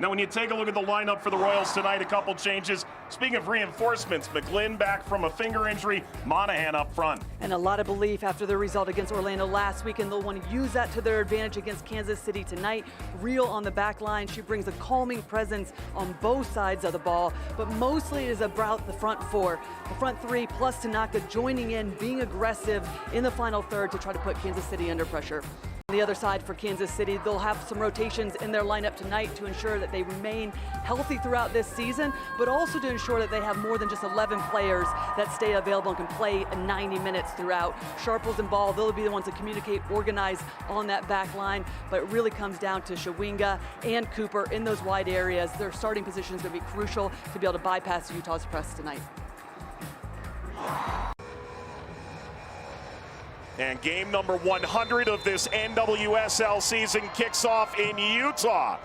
Now, when you take a look at the lineup for the Royals tonight, a couple changes. Speaking of reinforcements, McGlynn back from a finger injury, Monahan up front. And a lot of belief after the result against Orlando last week, and they'll want to use that to their advantage against Kansas City tonight. Real on the back line. She brings a calming presence on both sides of the ball, but mostly it is about the front four. The front three plus Tanaka joining in, being aggressive in the final third to try to put Kansas City under pressure. On the other side for Kansas City, they'll have some rotations in their lineup tonight to ensure that they remain healthy throughout this season, but also to ensure that they have more than just 11 players that stay available and can play 90 minutes throughout. Sharples and Ball, they'll be the ones to communicate, organize on that back line, but it really comes down to Chawinga and Cooper in those wide areas. Their starting position is going to be crucial to be able to bypass Utah's press tonight. And game number 100 of this NWSL season kicks off in Utah.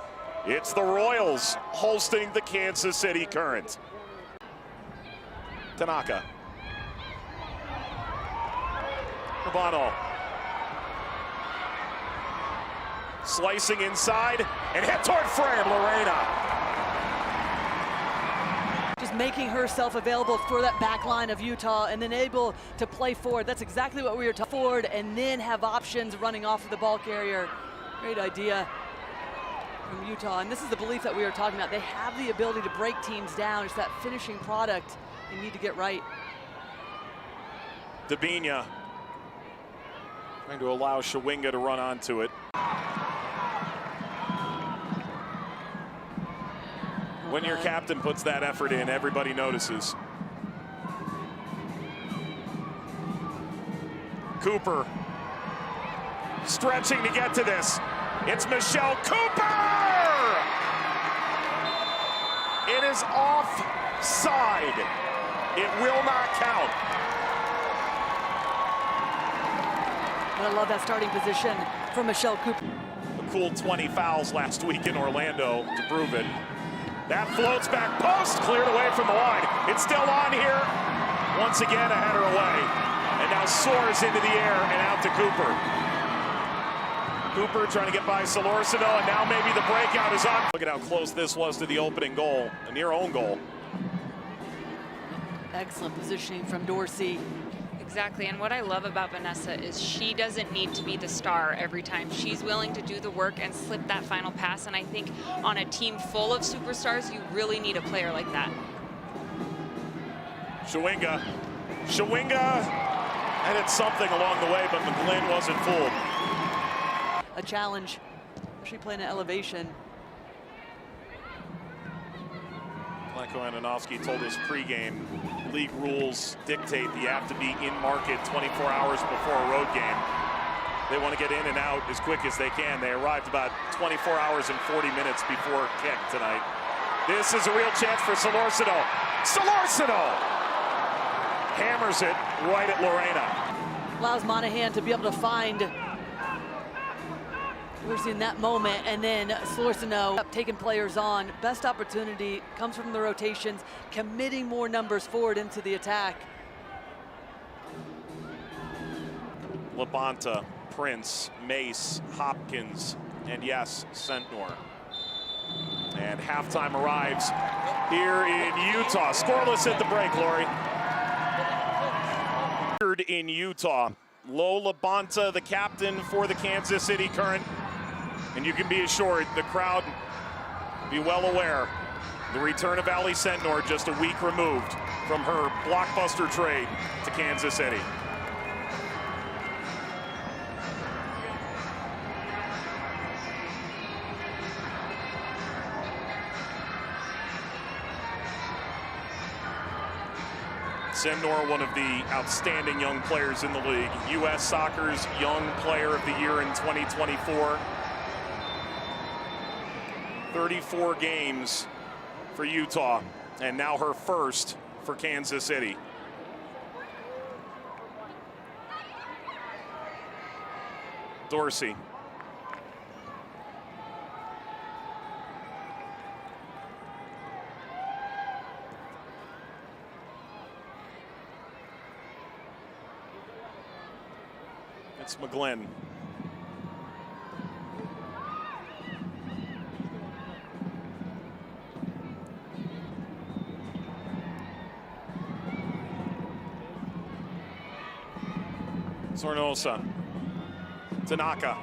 It's the Royals hosting the Kansas City Current. Tanaka. Urbano. Slicing inside and hit toward frame, Lorena. Just making herself available for that back line of Utah and then able to play forward. That's exactly what we were talking forward, and then have options running off of the ball carrier. Great idea from Utah, and this is the belief that we were talking about. They have the ability to break teams down. It's that finishing product they need to get right. Dabinia trying to allow Chawinga to run onto it. When your captain puts that effort in, everybody notices. Cooper stretching to get to this. It's Michelle Cooper! It is offside. It will not count. I love that starting position from Michelle Cooper. A cool 20 fouls last week in Orlando to prove it. That floats back post, cleared away from the line. It's still on here. Once again, a header away. And now soars into the air and out to Cooper. Cooper trying to get by Solorzano, and now maybe the breakout is on. Look at how close this was to the opening goal, a near own goal. Excellent positioning from Dorsey. Exactly, and what I love about Vanessa is she doesn't need to be the star every time. She's willing to do the work and slip that final pass, and I think on a team full of superstars, you really need a player like that. Chawinga added something along the way, but McGlynn wasn't fooled. A challenge, especially playing at elevation. Michael Antonovsky told us pregame, league rules dictate that you have to be in market 24 hours before a road game. They want to get in and out as quick as they can. They arrived about 24 hours and 40 minutes before kick tonight. This is a real chance for Solorzano. Solorzano hammers it right at Lorena. Allows Monahan to be able to find Dorsey in that moment, and then Solorzano taking players on. Best opportunity comes from the rotations, committing more numbers forward into the attack. Labonta, Prince, Mace, Hopkins, and yes, Sentnor. And halftime arrives here in Utah. Scoreless at the break, Lori. In Utah, Lo Labonta, the captain for the Kansas City Current. And you can be assured the crowd be well aware the return of Ali Sentnor just a week removed from her blockbuster trade to Kansas City. Sentnor, one of the outstanding young players in the league. U.S. Soccer's Young Player of the Year in 2024. 34 games for Utah, and now her first for Kansas City. Dorsey. It's McGlynn. Sornosa. Tanaka.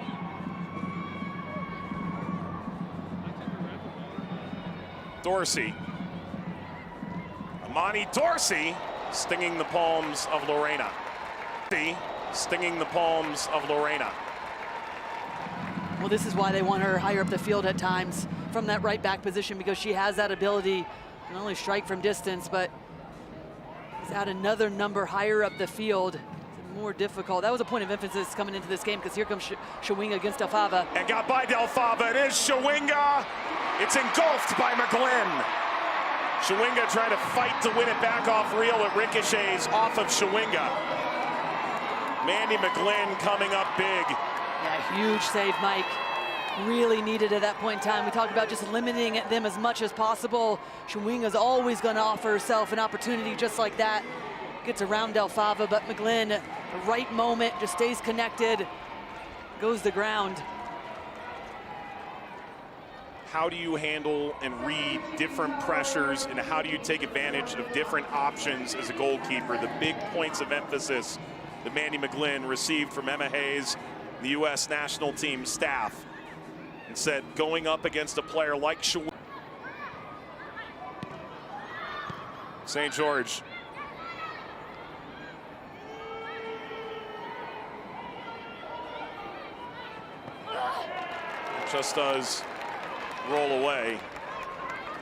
Dorsey. Amani Dorsey stinging the palms of Lorena. Stinging the palms of Lorena. Well, this is why they want her higher up the field at times from that right back position, because she has that ability to not only strike from distance, but is add another number higher up the field. It's more difficult. That was a point of emphasis coming into this game, because here comes Chawinga against Del Fava. And got by Del Fava. It is Chawinga. It's engulfed by McGlynn. Chawinga trying to fight to win it back off Real. It ricochets off of Chawinga. Mandy McGlynn coming up big. Yeah, huge save, Mike. Really needed at that point in time. We talked about just limiting them as much as possible. Chawinga's always going to offer herself an opportunity just like that. Gets around Del Fava, but McGlynn, the right moment, just stays connected, goes to the ground. How do you handle and read different pressures, and how do you take advantage of different options as a goalkeeper? The big points of emphasis that Mandy McGlynn received from Emma Hayes, the U.S. national team staff, and said going up against a player like Chawinga. St. George. Just does roll away.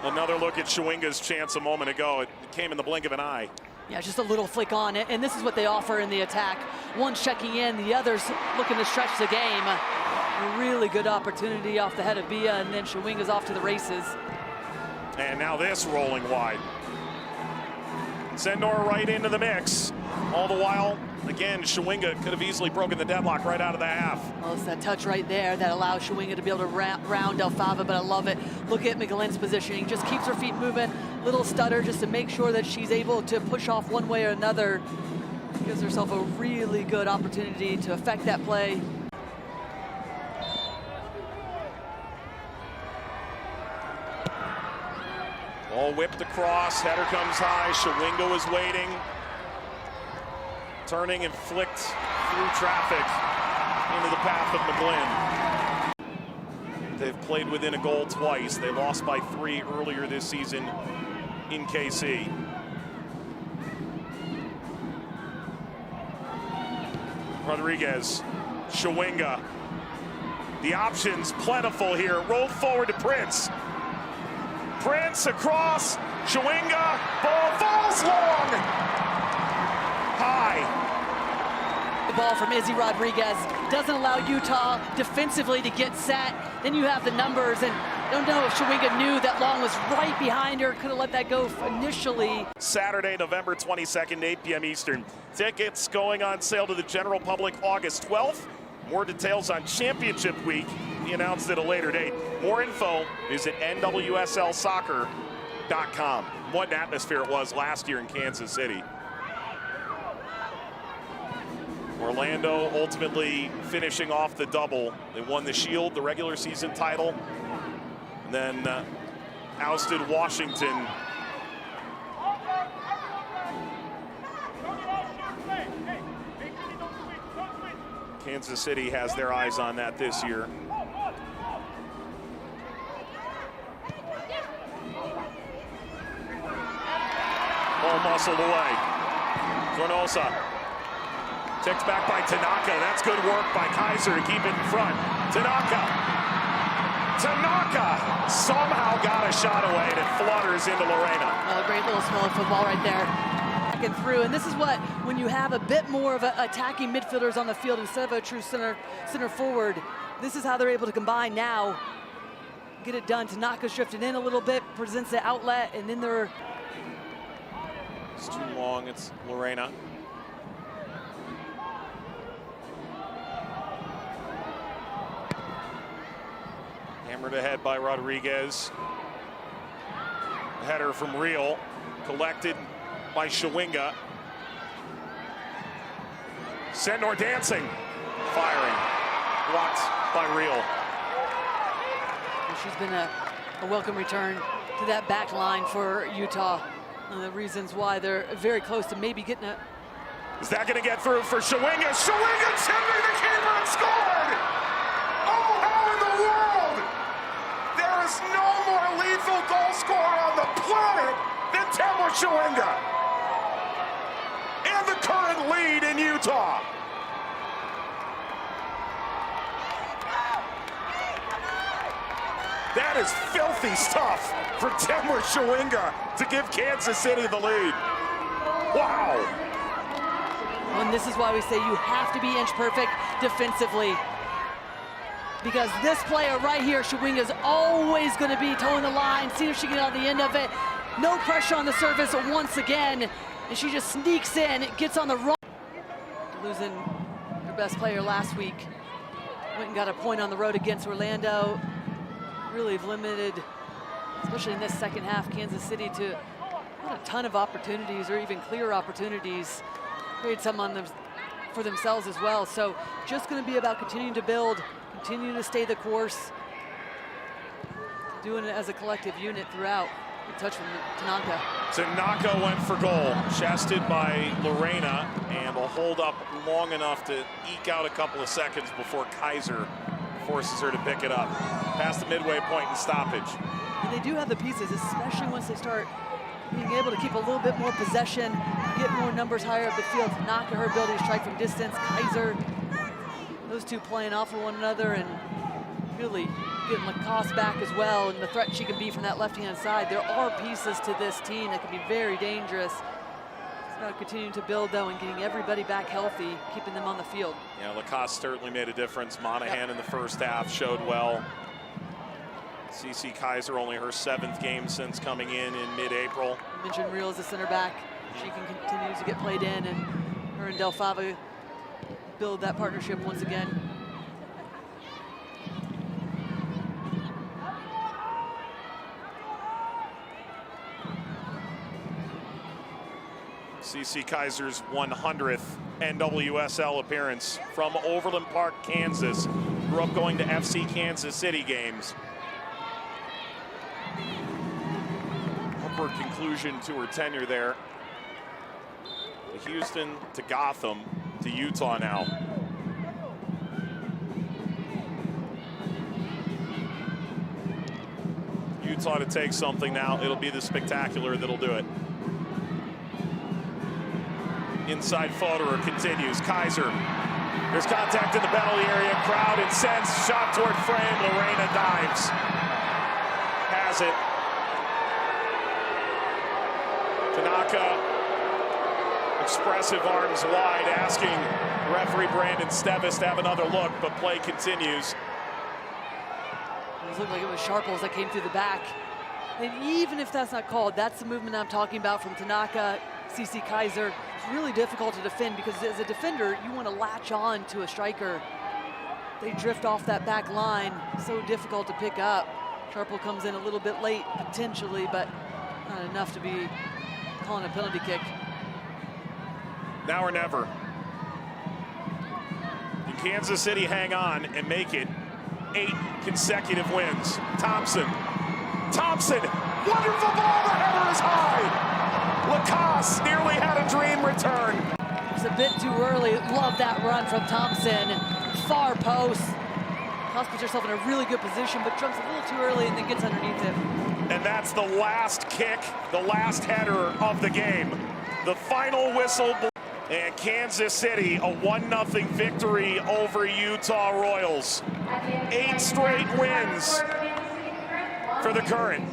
Another look at Chawinga's chance a moment ago. It came in the blink of an eye. Yeah, just a little flick on it, and this is what they offer in the attack. One's checking in, the other's looking to stretch the game. A really good opportunity off the head of Bia, and then Chawinga's off to the races. And now this rolling wide. Sentnor right into the mix. All the while, again, Chawinga could have easily broken the deadlock right out of the half. Well, it's that touch right there that allows Chawinga to be able to round Del Fava, but I love it. Look at McGlynn's positioning. Just keeps her feet moving. Little stutter just to make sure that she's able to push off one way or another. Gives herself a really good opportunity to affect that play. Ball whipped across, header comes high, Chawinga was waiting. Turning and flicked through traffic into the path of McGlynn. They've played within a goal twice. They lost by 3 earlier this season in KC. Rodriguez, Chawinga. The options plentiful here. Rolled forward to Prince. Prince across, Chawinga, ball falls long. High. The ball from Izzy Rodriguez doesn't allow Utah defensively to get set. Then you have the numbers, and I don't know if Chawinga knew that Long was right behind her, could have let that go initially. Saturday, November 22nd, 8 p.m. Eastern. Tickets going on sale to the general public August 12th. More details on Championship Week. Be announced at a later date. More info, visit NWSLsoccer.com. What an atmosphere it was last year in Kansas City. Orlando ultimately finishing off the double. They won the Shield, the regular season title, and then ousted Washington. Kansas City has their eyes on that this year. Ball muscled away. Sornosa. Ticked back by Tanaka. That's good work by Kaiser to keep it in front. Tanaka somehow got a shot away, and it flutters into Lorena. Oh, a great little smell of football right there. Back and through, and this is what, when you have a bit more of attacking midfielders on the field instead of a true center forward, this is how they're able to combine now. Get it done. Tanaka's drifted in a little bit, presents the outlet, and then they're... It's too long. It's Lorena. Hammered ahead by Rodriguez. Header from Real, collected by Chawinga. Sentnor dancing, firing, blocked by Real. She's been a welcome return to that back line for Utah. One of the reasons why they're very close to maybe getting Is that going to get through for Chawinga? Chawinga tipping the keeper and scored! Oh, how in the world? There is no more lethal goal scorer on the planet than Chawinga. And the current lead in Utah. That is filthy stuff for Chawinga to give Kansas City the lead. Wow. And this is why we say you have to be inch perfect defensively. Because this player right here, Chawinga, is always going to be towing the line, see if she can get on the end of it. No pressure on the surface once again. And she just sneaks in, gets on the run. Losing her best player last week. Went and got a point on the road against Orlando. Really have limited, especially in this second half, Kansas City to not a ton of opportunities or even clear opportunities. Create some on them for themselves as well. So just going to be about continuing to build, continuing to stay the course, doing it as a collective unit throughout. Good touch from Tanaka. Tanaka went for goal, chested by Lorena, and will hold up long enough to eke out a couple of seconds before Kaiser forces her to pick it up. Past the midway point and stoppage. And they do have the pieces, especially once they start being able to keep a little bit more possession, get more numbers higher up the field. Tanaka, her ability to strike from distance. Kaiser, those two playing off of one another and really getting Lacoste back as well, and the threat she can be from that left-hand side. There are pieces to this team that can be very dangerous. It's about continuing to build, though, and getting everybody back healthy, keeping them on the field. Yeah, Lacoste certainly made a difference. Monahan in the first half showed well. CC Kaiser, only her 7th game since coming in mid-April. You mentioned Real as a center back. She can continue to get played in, and her and Del Fava build that partnership once again. CC Kaiser's 100th NWSL appearance from Overland Park, Kansas. Grew up going to FC Kansas City games. Upward conclusion to her tenure there. To Houston, to Gotham, to Utah now. Utah to take something now. It'll be the spectacular that'll do it. Inside Fodderer continues. Kaiser. There's contact in the penalty area. Crowd incensed. Shot toward frame. Lorena dives. Has it. Tanaka. Expressive arms wide, asking referee Brandon Stevis to have another look, but play continues. It looked like it was Sharples that came through the back. And even if that's not called, that's the movement I'm talking about from Tanaka, CC Kaiser. It's really difficult to defend because as a defender, you want to latch on to a striker. They drift off that back line, so difficult to pick up. Sharple comes in a little bit late, potentially, but not enough to be calling a penalty kick. Now or never. Can Kansas City hang on and make it 8 consecutive wins? Thompson. Thompson, wonderful ball, the header is high. Lacoste nearly had a dream return. It's a bit too early. Love that run from Thompson. Far post. Lacoste puts herself in a really good position, but jumps a little too early and then gets underneath him. And that's the last kick, the last header of the game. The final whistle. And Kansas City, a 1-0 victory over Utah Royals. 8 straight wins for the Current.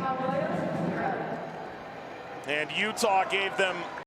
And Utah gave them